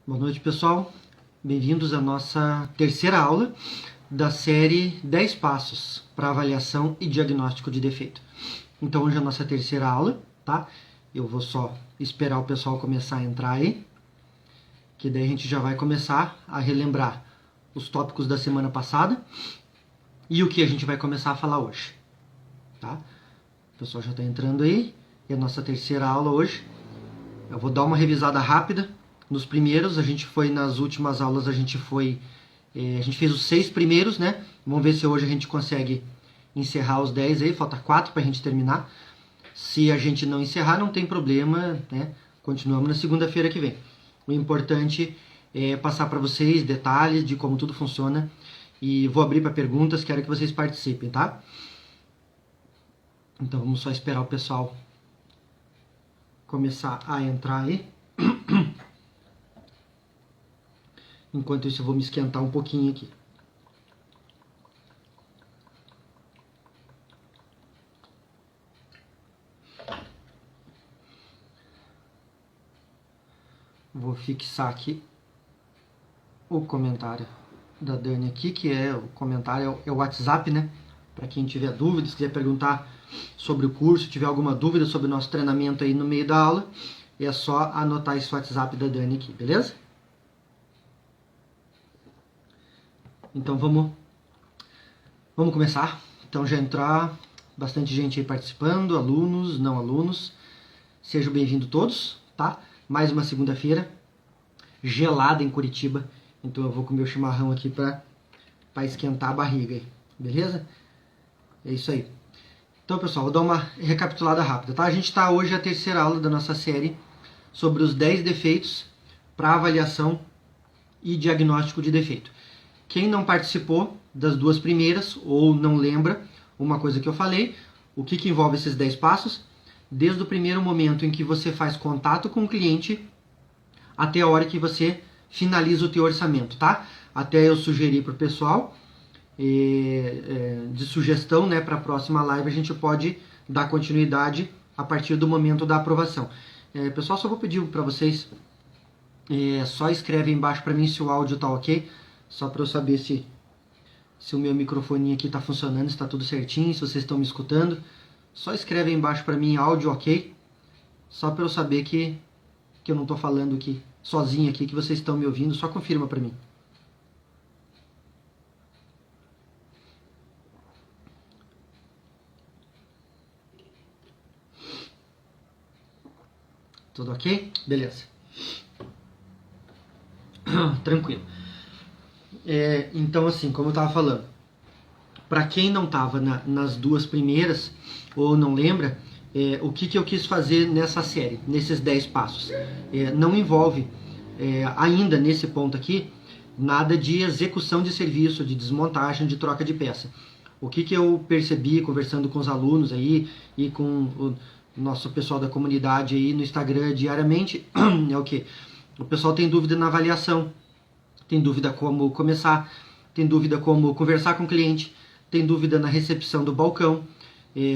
Boa noite, pessoal. Bem-vindos à nossa terceira aula da série 10 passos para avaliação e diagnóstico de defeito. Então, hoje é a nossa terceira aula, tá? Eu vou só esperar o pessoal começar a entrar aí, que daí a gente já vai começar a relembrar os tópicos da semana passada e o que a gente vai começar a falar hoje, tá? O pessoal já está entrando aí, e a nossa terceira aula hoje. Eu vou dar uma revisada rápida. Nos primeiros, nas últimas aulas a gente fez os 6 primeiros, né? Vamos ver se hoje a gente consegue encerrar os 10 aí, falta 4 para a gente terminar. Se a gente não encerrar, não tem problema, né? Continuamos na segunda-feira que vem. O importante é passar para vocês detalhes de como tudo funciona e vou abrir para perguntas, quero que vocês participem, tá? Então vamos só esperar o pessoal começar a entrar aí. Enquanto isso eu vou me esquentar um pouquinho aqui. Vou fixar aqui o comentário da Dani aqui, que é o comentário, é o WhatsApp, né? Para quem tiver dúvidas, quiser perguntar sobre o curso, tiver alguma dúvida sobre o nosso treinamento aí no meio da aula, é só anotar esse WhatsApp da Dani aqui, beleza? Então vamos começar. Então já entrar bastante gente aí participando, alunos, não alunos. Sejam bem-vindos todos, tá? Mais uma segunda-feira gelada em Curitiba. Então eu vou comer o chimarrão aqui para esquentar a barriga aí, beleza? É isso aí. Então, pessoal, vou dar uma recapitulada rápida, tá? A gente está hoje a terceira aula da nossa série sobre os 10 defeitos para avaliação e diagnóstico de defeito. Quem não participou das duas primeiras ou não lembra uma coisa que eu falei, o que envolve esses 10 passos? Desde o primeiro momento em que você faz contato com o cliente até a hora que você finaliza o teu orçamento, tá? Até eu sugeri para o pessoal, de sugestão, né, para a próxima live a gente pode dar continuidade a partir do momento da aprovação. Pessoal, só vou pedir para vocês, só escreve embaixo para mim se o áudio tá ok, só para eu saber se o meu microfone aqui está funcionando, se está tudo certinho, se vocês estão me escutando. Só escreve embaixo para mim áudio ok, só para eu saber que eu não estou falando aqui sozinho aqui, que vocês estão me ouvindo, só confirma para mim. Tudo ok? Beleza. Tranquilo. Então, assim, como eu estava falando, para quem não estava nas duas primeiras, ou não lembra, o que eu quis fazer nessa série, nesses 10 passos. Não envolve, ainda nesse ponto aqui, nada de execução de serviço, de desmontagem, de troca de peça. O que eu percebi conversando com os alunos aí e com o nosso pessoal da comunidade aí no Instagram diariamente, é o que? O pessoal tem dúvida na avaliação, tem dúvida como começar, tem dúvida como conversar com o cliente, tem dúvida na recepção do balcão,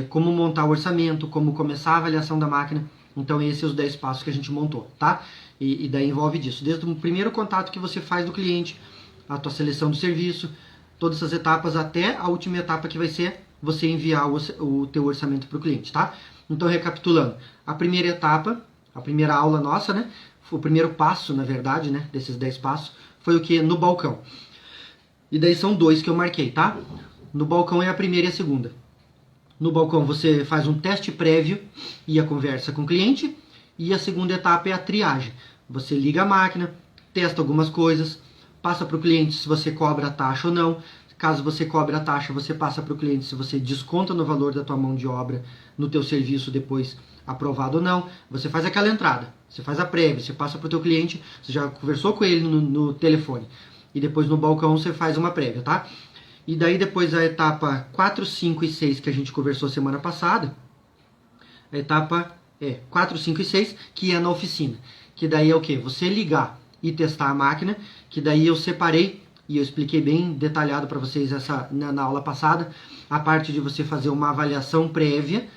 como montar o orçamento, como começar a avaliação da máquina. Então esses são os 10 passos que a gente montou, tá? E daí envolve disso, desde o primeiro contato que você faz do cliente, a tua seleção do serviço, todas essas etapas até a última etapa que vai ser você enviar o teu orçamento para o cliente, tá? Então recapitulando, a primeira etapa, a primeira aula nossa, né? O primeiro passo, na verdade, né, desses 10 passos, foi o que? No balcão. E daí são 2 que eu marquei, tá? No balcão é a primeira e a segunda. No balcão você faz um teste prévio e a conversa com o cliente. E a segunda etapa é a triagem. Você liga a máquina, testa algumas coisas, passa para o cliente se você cobra a taxa ou não. Caso você cobre a taxa, você passa para o cliente se você desconta no valor da tua mão de obra no teu serviço depois aprovado ou não. Você faz aquela entrada, você faz a prévia, você passa para o teu cliente, você já conversou com ele no telefone. E depois no balcão você faz uma prévia, tá? E daí depois a etapa 4, 5 e 6 que a gente conversou semana passada, a etapa 4, 5 e 6, que é na oficina. Que daí é o quê? Você ligar e testar a máquina, que daí eu separei e eu expliquei bem detalhado para vocês na aula passada, a parte de você fazer uma avaliação prévia,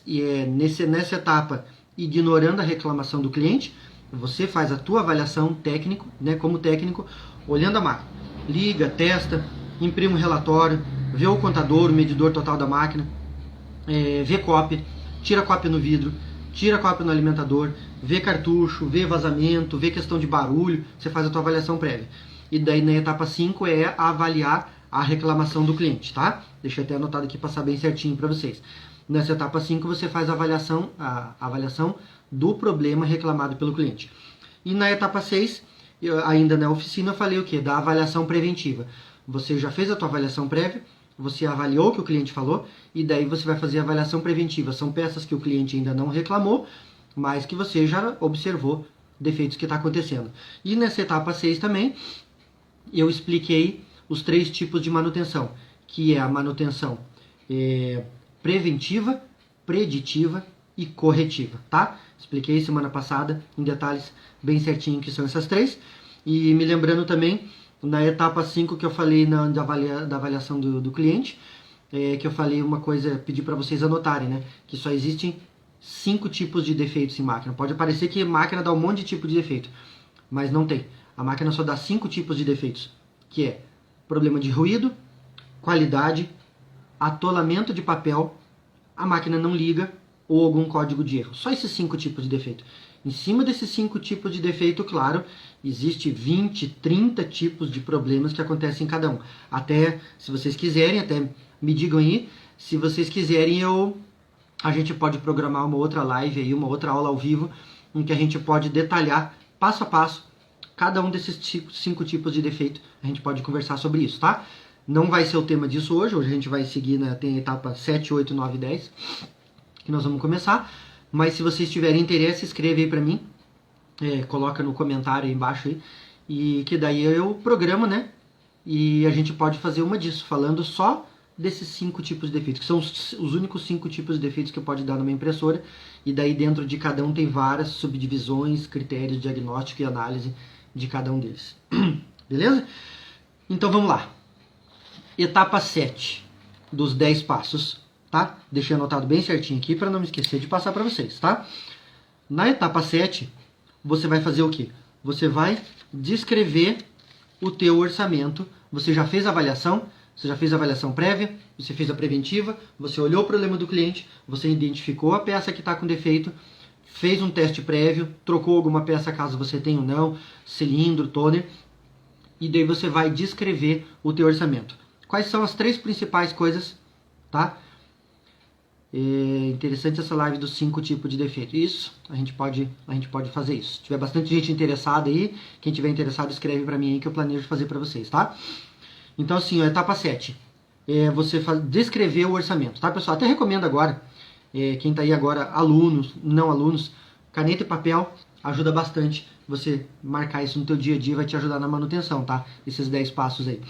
e nessa etapa ignorando a reclamação do cliente, Você faz a tua avaliação técnico, né, como técnico, olhando a máquina. Liga, testa, imprime um relatório, vê o contador, o medidor total da máquina, vê cópia, tira cópia no vidro, tira cópia no alimentador, vê cartucho, vê vazamento, vê questão de barulho, você faz a tua avaliação prévia. E daí na etapa 5 é avaliar a reclamação do cliente, tá? Deixa eu até anotado aqui, passar bem certinho para vocês. Nessa etapa 5 você faz a avaliação do problema reclamado pelo cliente. E na etapa 6, ainda na oficina, eu falei o quê? Da avaliação preventiva. Você já fez a tua avaliação prévia, você avaliou o que o cliente falou, e daí você vai fazer a avaliação preventiva. São peças que o cliente ainda não reclamou, mas que você já observou defeitos que está acontecendo. E nessa etapa 6 também, eu expliquei os 3 tipos de manutenção, que é a manutenção preventiva, preditiva e corretiva, tá? Expliquei semana passada em detalhes bem certinho que são essas 3. E me lembrando também, na etapa 5 que eu falei da avaliação do cliente, que eu falei uma coisa, pedi para vocês anotarem, né? Que só existem 5 tipos de defeitos em máquina. Pode parecer que máquina dá um monte de tipo de defeito, mas não tem. A máquina só dá 5 tipos de defeitos, que é problema de ruído, qualidade, atolamento de papel, a máquina não liga ou algum código de erro. Só esses 5 tipos de defeito. Em cima desses 5 tipos de defeito, claro, existe 20, 30 tipos de problemas que acontecem em cada um. Até, se vocês quiserem, até me digam aí, se vocês quiserem, a gente pode programar uma outra live aí, uma outra aula ao vivo, em que a gente pode detalhar, passo a passo, cada um desses 5 tipos de defeito. A gente pode conversar sobre isso, tá? Não vai ser o tema disso hoje a gente vai seguir, né, tem a etapa 7, 8, 9 e 10, que nós vamos começar. Mas se vocês tiverem interesse, escreve aí pra mim, coloca no comentário aí embaixo aí, e que daí eu programo, né? E a gente pode fazer uma disso, falando só desses 5 tipos de defeitos, que são os únicos 5 tipos de defeitos que pode dar numa impressora, e daí dentro de cada um tem várias subdivisões, critérios, diagnóstico e análise de cada um deles. Beleza? Então vamos lá. Etapa 7 dos 10 passos, tá? Deixei anotado bem certinho aqui para não me esquecer de passar para vocês, tá? Na etapa 7, você vai fazer o quê? Você vai descrever o teu orçamento. Você já fez a avaliação? Você já fez a avaliação prévia? Você fez a preventiva? Você olhou o problema do cliente? Você identificou a peça que está com defeito? Fez um teste prévio? Trocou alguma peça caso você tenha ou não? Cilindro, toner? E daí você vai descrever o teu orçamento. Quais são as 3 principais coisas, tá? É interessante essa live dos 5 tipos de defeito. Isso, a gente pode fazer isso. Se tiver bastante gente interessada aí, quem tiver interessado escreve para mim aí que eu planejo fazer para vocês, tá? Então assim, a etapa 7 é você descrever o orçamento, tá, pessoal? Até recomendo agora, quem tá aí agora, alunos, não alunos, caneta e papel, ajuda bastante você marcar isso no teu dia a dia, vai te ajudar na manutenção, tá? Esses 10 passos aí.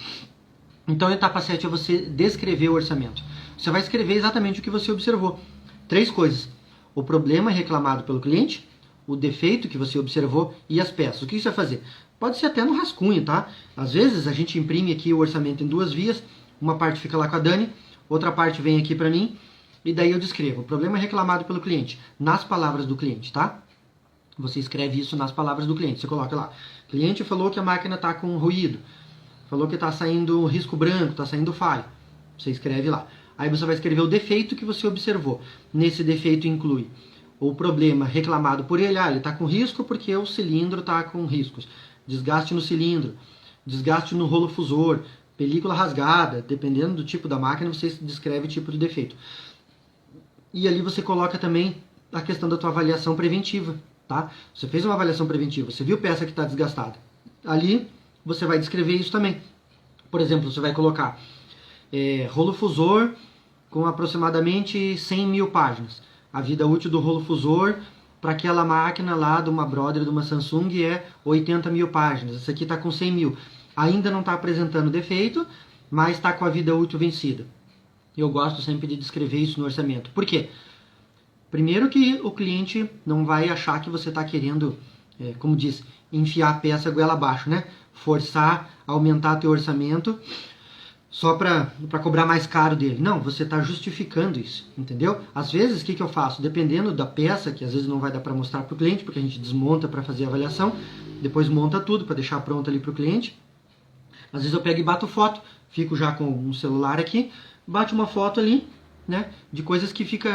Então a etapa 7 é você descrever o orçamento. Você vai escrever exatamente o que você observou. 3 coisas. O problema reclamado pelo cliente, o defeito que você observou e as peças. O que você vai fazer? Pode ser até no rascunho, tá? Às vezes a gente imprime aqui o orçamento em 2 vias, uma parte fica lá com a Dani, outra parte vem aqui para mim, e daí eu descrevo o problema reclamado pelo cliente, nas palavras do cliente, tá? Você escreve isso nas palavras do cliente. Você coloca lá, cliente falou que a máquina está com ruído, falou que está saindo risco branco, está saindo falha. Você escreve lá. Aí você vai escrever o defeito que você observou. Nesse defeito inclui o problema reclamado por ele. Ele está com risco porque o cilindro está com riscos. Desgaste no cilindro, desgaste no rolo fusor, película rasgada. Dependendo do tipo da máquina, você descreve o tipo de defeito. E ali você coloca também a questão da tua avaliação preventiva. Tá? Você fez uma avaliação preventiva, você viu peça que está desgastada. Ali você vai descrever isso também. Por exemplo, você vai colocar rolo fusor com aproximadamente 100 mil páginas. A vida útil do rolo fusor para aquela máquina lá de uma Brother, de uma Samsung, é 80 mil páginas. Essa aqui está com 100 mil. Ainda não está apresentando defeito, mas está com a vida útil vencida. Eu gosto sempre de descrever isso no orçamento. Por quê? Primeiro que o cliente não vai achar que você está querendo, como diz, enfiar a peça goela abaixo, né? Forçar, aumentar teu orçamento só para cobrar mais caro dele. Não, você está justificando isso, entendeu? Às vezes, o que eu faço? Dependendo da peça, que às vezes não vai dar para mostrar para o cliente, porque a gente desmonta para fazer a avaliação, depois monta tudo para deixar pronto ali para o cliente. Às vezes eu pego e bato foto, fico já com um celular aqui, bate uma foto ali, né, de coisas que fica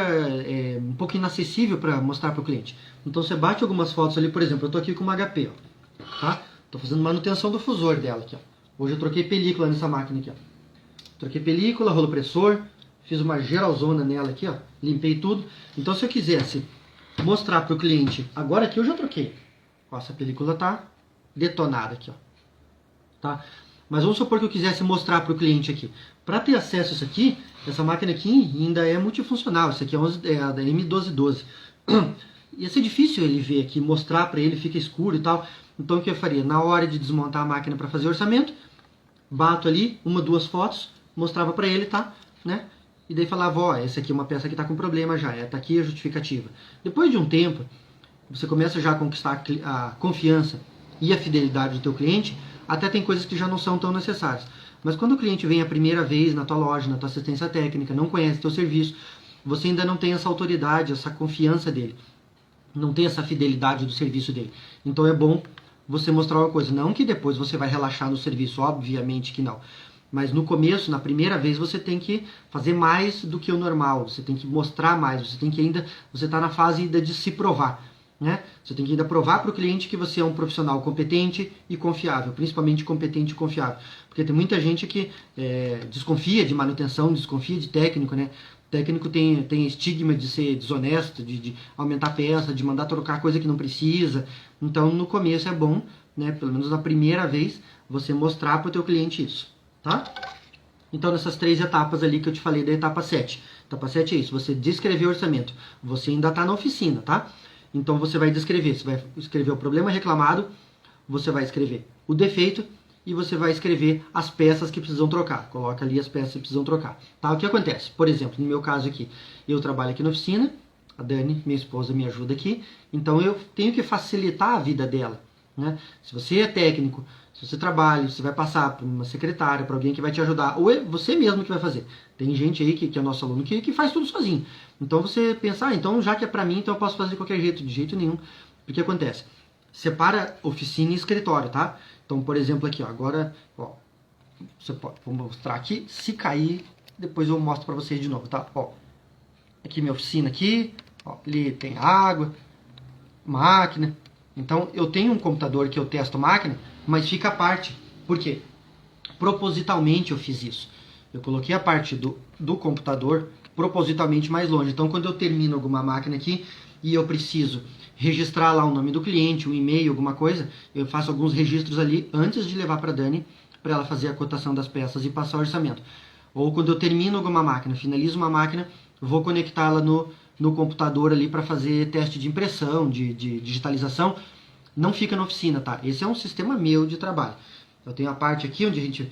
um pouco inacessível para mostrar para o cliente. Então você bate algumas fotos ali, por exemplo, eu estou aqui com uma HP, ó, tá? Estou fazendo manutenção do fusor dela aqui, ó. Hoje eu troquei película nessa máquina aqui, ó. Troquei película, rolo pressor, fiz uma geralzona nela aqui, ó, limpei tudo. Então se eu quisesse mostrar para o cliente, agora aqui eu já troquei. Ó, essa película tá detonada aqui, ó. Tá? Mas vamos supor que eu quisesse mostrar para o cliente aqui. Para ter acesso a isso aqui, essa máquina aqui ainda é multifuncional. Isso aqui é a da M1212. Ia ser difícil ele ver aqui, mostrar para ele, fica escuro e tal. Então o que eu faria? Na hora de desmontar a máquina para fazer orçamento, bato ali, uma, duas fotos, mostrava para ele, tá? Né? E daí falava, ó, essa aqui é uma peça que está com problema já, tá aqui a justificativa. Depois de um tempo, você começa já a conquistar a confiança e a fidelidade do teu cliente, até tem coisas que já não são tão necessárias. Mas quando o cliente vem a primeira vez na tua loja, na tua assistência técnica, não conhece teu serviço, você ainda não tem essa autoridade, essa confiança dele, não tem essa fidelidade do serviço dele. Então é bom você mostrar uma coisa, não que depois você vai relaxar no serviço, obviamente que não. Mas no começo, na primeira vez, você tem que fazer mais do que o normal, você tem que mostrar mais, você tem que ainda, você está na fase ainda de se provar. Né? Você tem que ainda provar para o cliente que você é um profissional competente e confiável, principalmente competente e confiável. Porque tem muita gente que desconfia de manutenção, desconfia de técnico, né? O técnico tem estigma de ser desonesto, de aumentar peça, de mandar trocar coisa que não precisa. Então, no começo é bom, né? Pelo menos na primeira vez, você mostrar para o teu cliente isso, tá? Então, nessas 3 etapas ali que eu te falei da etapa 7. Etapa 7 é isso, você descrever o orçamento. Você ainda está na oficina, tá? Então você vai descrever, você vai escrever o problema reclamado, você vai escrever o defeito e você vai escrever as peças que precisam trocar. Coloca ali as peças que precisam trocar. Tá? O que acontece? Por exemplo, no meu caso aqui, eu trabalho aqui na oficina, a Dani, minha esposa, me ajuda aqui, então eu tenho que facilitar a vida dela. Né? Se você é técnico, se você trabalha, você vai passar para uma secretária, para alguém que vai te ajudar, ou é você mesmo que vai fazer. Tem gente aí que é nosso aluno que faz tudo sozinho. Então você pensa, então já que é para mim, então eu posso fazer de qualquer jeito, de jeito nenhum. O que acontece? Separa oficina e escritório, tá? Então, por exemplo, aqui, ó, agora, ó, você pode, vou mostrar aqui, se cair, depois eu mostro para vocês de novo, tá? Ó, aqui minha oficina aqui, ó, ali tem água, máquina. Então, eu tenho um computador que eu testo máquina, mas fica à parte. Por quê? Propositalmente eu fiz isso. Eu coloquei a parte do computador propositalmente mais longe. Então, quando eu termino alguma máquina aqui e eu preciso registrar lá o nome do cliente, um e-mail, alguma coisa, eu faço alguns registros ali antes de levar para a Dani, para ela fazer a cotação das peças e passar o orçamento. Ou quando eu termino alguma máquina, finalizo uma máquina, vou conectá-la no computador ali para fazer teste de impressão, de digitalização. Não fica na oficina, tá? Esse é um sistema meu de trabalho. Eu tenho a parte aqui onde a gente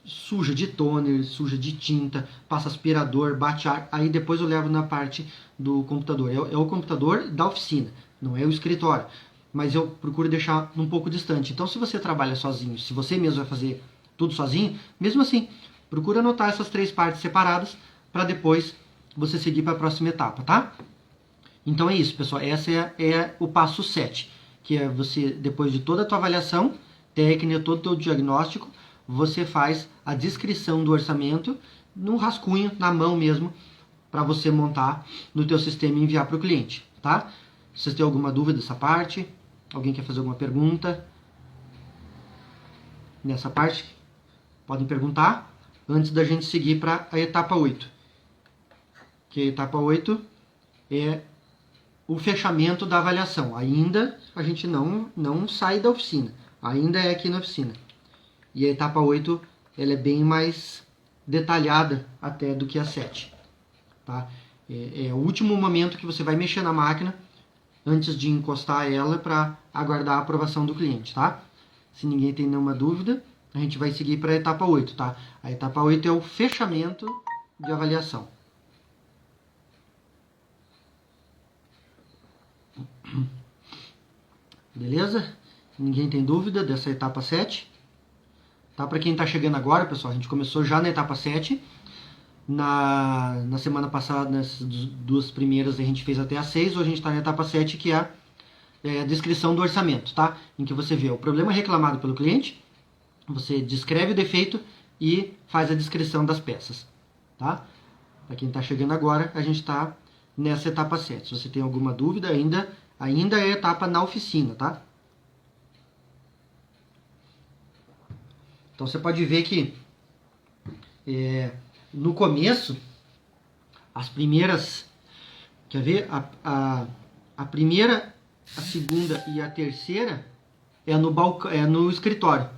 suja de toner, suja de tinta, passa aspirador, bate ar, aí depois eu levo na parte do computador. É o computador da oficina, não é o escritório. Mas eu procuro deixar um pouco distante. Então, se você trabalha sozinho, se você mesmo vai fazer tudo sozinho, mesmo assim, procura anotar essas 3 partes separadas para depois você seguir para a próxima etapa, tá? Então é isso, pessoal. Essa é o passo 7, que é você, depois de toda a tua avaliação técnica, todo o teu diagnóstico, você faz a descrição do orçamento num rascunho, na mão mesmo, para você montar no teu sistema e enviar para o cliente, tá? Se vocês têm alguma dúvida dessa parte, alguém quer fazer alguma pergunta nessa parte, podem perguntar antes da gente seguir para a etapa 8. Que a etapa 8 é o fechamento da avaliação. Ainda a gente não sai da oficina, ainda é aqui na oficina. E a etapa 8 ela é bem mais detalhada até do que a 7. Tá? É o último momento que você vai mexer na máquina antes de encostar ela para aguardar a aprovação do cliente. Tá? Se ninguém tem nenhuma dúvida, a gente vai seguir para a etapa 8. Tá? A etapa 8 é o fechamento de avaliação. Beleza? Ninguém tem dúvida dessa etapa 7? Tá? Para quem está chegando agora, pessoal, a gente começou já na etapa 7. Na semana passada, nessas duas primeiras, a gente fez até a 6. Hoje a gente está na etapa 7, que é a descrição do orçamento, tá? Em que você vê o problema reclamado pelo cliente, você descreve o defeito e faz a descrição das peças, tá? Para quem está chegando agora, a gente está nessa etapa 7. Se você tem alguma dúvida, ainda é etapa na oficina, tá? Então você pode ver que no começo, as primeiras, quer ver? A primeira, a segunda e a terceira é no escritório,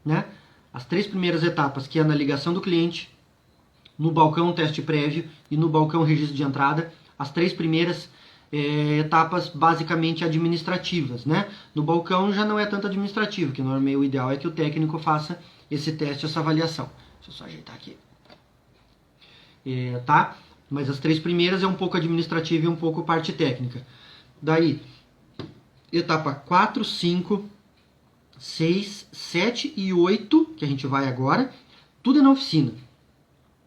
né? As 3 primeiras etapas, que é na ligação do cliente, no balcão teste prévio e no balcão registro de entrada, as 3 primeiras etapas basicamente administrativas, né? No balcão já não é tanto administrativo, que normalmente o ideal é que o técnico faça esse teste, essa avaliação. Deixa eu só ajeitar aqui. Tá? Mas as 3 primeiras é um pouco administrativo e um pouco parte técnica. Daí, etapa 4, 5, 6, 7 e 8, que a gente vai agora, tudo é na oficina,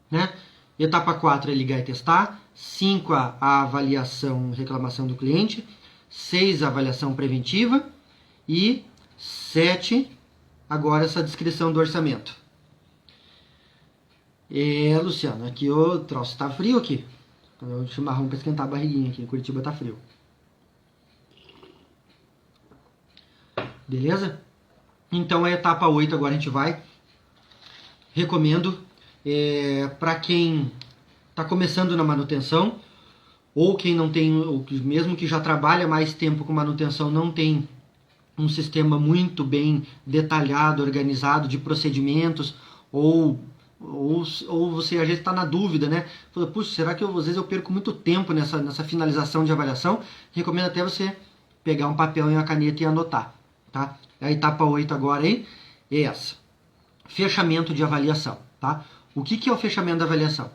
né? Etapa 4 é ligar e testar, 5 a avaliação, reclamação do cliente, 6 a avaliação preventiva e 7 agora essa descrição do orçamento. Luciano, aqui o troço tá frio aqui. O chimarrão para esquentar a barriguinha aqui, em Curitiba tá frio. Beleza? Então a etapa 8 agora a gente vai. Recomendo para quem está começando na manutenção, ou quem não tem, ou mesmo que já trabalha mais tempo com manutenção, não tem um sistema muito bem detalhado, organizado de procedimentos, ou você às vezes está na dúvida, né? Fala, puxa, será que às vezes eu perco muito tempo nessa finalização de avaliação? Recomendo até você pegar um papel e uma caneta e anotar, tá? A etapa 8 agora aí é essa. Fechamento de avaliação, tá? O que é o fechamento da avaliação?